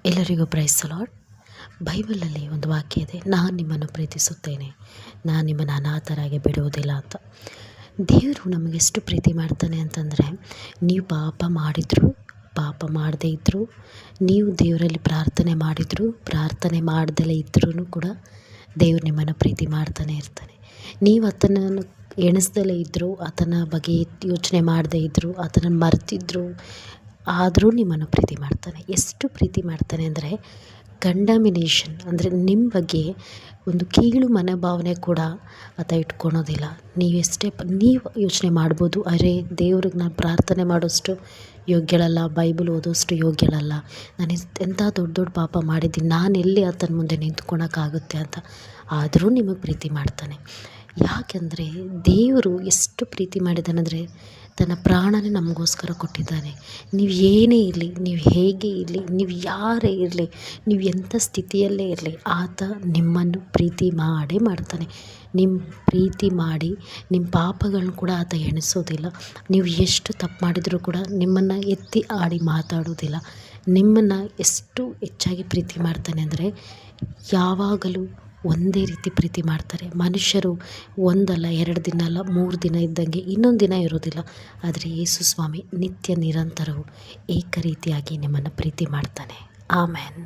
ಎಲ್ಲರಿಗೂ price the lord. ಬೈಬಲಲ್ಲಿ ಒಂದು ವಾಕ್ಯ ಇದೆ, ನಾನು ನಿಮ್ಮನ್ನು ಪ್ರೀತಿಸುತ್ತೇನೆ, ನಾನು ನಿಮ್ಮನ್ನು ಅನಾಥರಾಗಿ ಬಿಡುವುದಿಲ್ಲ ಅಂತ. ದೇವರು ನಮಗೆಷ್ಟು ಪ್ರೀತಿ ಮಾಡ್ತಾನೆ ಅಂತಂದರೆ, ನೀವು ಪಾಪ ಮಾಡಿದ್ರು, ಪಾಪ ಮಾಡದೇ ಇದ್ದರೂ, ನೀವು ದೇವರಲ್ಲಿ ಪ್ರಾರ್ಥನೆ ಮಾಡಿದ್ರು, ಪ್ರಾರ್ಥನೆ ಮಾಡ್ದಲೇ ಇದ್ರೂ ಕೂಡ ದೇವರು ನಿಮ್ಮನ್ನು ಪ್ರೀತಿ ಮಾಡ್ತಾನೆ ಇರ್ತಾನೆ. ನೀವು ಆತನನ್ನು ಎಣಿಸ್ದಲೇ ಇದ್ದರೂ, ಆತನ ಬಗ್ಗೆ ಯೋಚನೆ ಮಾಡದೇ ಇದ್ದರೂ, ಆತನನ್ನು ಮರೆತಿದ್ರು ಆದರೂ ನಿಮ್ಮನ್ನು ಪ್ರೀತಿ ಮಾಡ್ತಾನೆ. ಎಷ್ಟು ಪ್ರೀತಿ ಮಾಡ್ತಾನೆ ಅಂದರೆ, ಕಂಡಮಿನೇಷನ್ ಅಂದರೆ ನಿಮ್ಮ ಬಗ್ಗೆ ಒಂದು ಕೀಳು ಮನೋಭಾವನೆ ಕೂಡ ಆತ ಇಟ್ಕೊಳೋದಿಲ್ಲ. ನೀವು ಯೋಚನೆ ಮಾಡ್ಬೋದು, ಅರೆ ದೇವ್ರಿಗೆ ನಾನು ಪ್ರಾರ್ಥನೆ ಮಾಡೋಷ್ಟು ಯೋಗ್ಯಳಲ್ಲ, ಬೈಬಲ್ ಓದೋಷ್ಟು ಯೋಗ್ಯಳಲ್ಲ, ನಾನು ಎಂಥ ದೊಡ್ಡ ದೊಡ್ಡ ಪಾಪ ಮಾಡಿದ್ದೀನಿ, ನಾನು ಎಲ್ಲಿ ಆತನ ಮುಂದೆ ನಿಂತ್ಕೊಳಕ್ಕಾಗುತ್ತೆ ಅಂತ. ಆದರೂ ನಿಮಗೆ ಪ್ರೀತಿ ಮಾಡ್ತಾನೆ. ಯಾಕೆಂದರೆ ದೇವರು ಎಷ್ಟು ಪ್ರೀತಿ ಮಾಡಿದ್ದಾನೆಂದರೆ, ತನ್ನ ಪ್ರಾಣನೇ ನಮಗೋಸ್ಕರ ಕೊಟ್ಟಿದ್ದಾನೆ. ನೀವು ಏನೇ ಇರಲಿ, ನೀವು ಹೇಗೆ ಇರಲಿ, ನೀವು ಯಾರೇ ಇರಲಿ, ನೀವು ಎಂಥ ಸ್ಥಿತಿಯಲ್ಲೇ ಇರಲಿ, ಆತ ನಿಮ್ಮನ್ನು ಪ್ರೀತಿ ಮಾಡೇ ಮಾಡ್ತಾನೆ. ನಿಮ್ಮ ಪ್ರೀತಿ ಮಾಡಿ ನಿಮ್ಮ ಪಾಪಗಳನ್ನ ಕೂಡ ಆತ ಎಣಿಸೋದಿಲ್ಲ. ನೀವು ಎಷ್ಟು ತಪ್ಪು ಮಾಡಿದರೂ ಕೂಡ ನಿಮ್ಮನ್ನು ಎತ್ತಿ ಆಡಿ ಮಾತಾಡೋದಿಲ್ಲ. ನಿಮ್ಮನ್ನು ಎಷ್ಟು ಹೆಚ್ಚಾಗಿ ಪ್ರೀತಿ ಮಾಡ್ತಾನೆ ಅಂದರೆ, ಯಾವಾಗಲೂ ಒಂದೇ ರೀತಿ ಪ್ರೀತಿ ಮಾಡ್ತಾರೆ. ಮನುಷ್ಯರು ಒಂದಲ್ಲ, 2 ದಿನ ಅಲ್ಲ, 3 ದಿನ ಇದ್ದಂಗೆ ಇನ್ನೊಂದು ದಿನ ಇರೋದಿಲ್ಲ. ಆದರೆ ಯೇಸು ಸ್ವಾಮಿ ನಿತ್ಯ ನಿರಂತರವೂ ಏಕ ರೀತಿಯಾಗಿ ನಿಮ್ಮನ್ನು ಪ್ರೀತಿ ಮಾಡ್ತಾನೆ. ಆಮೆನ್.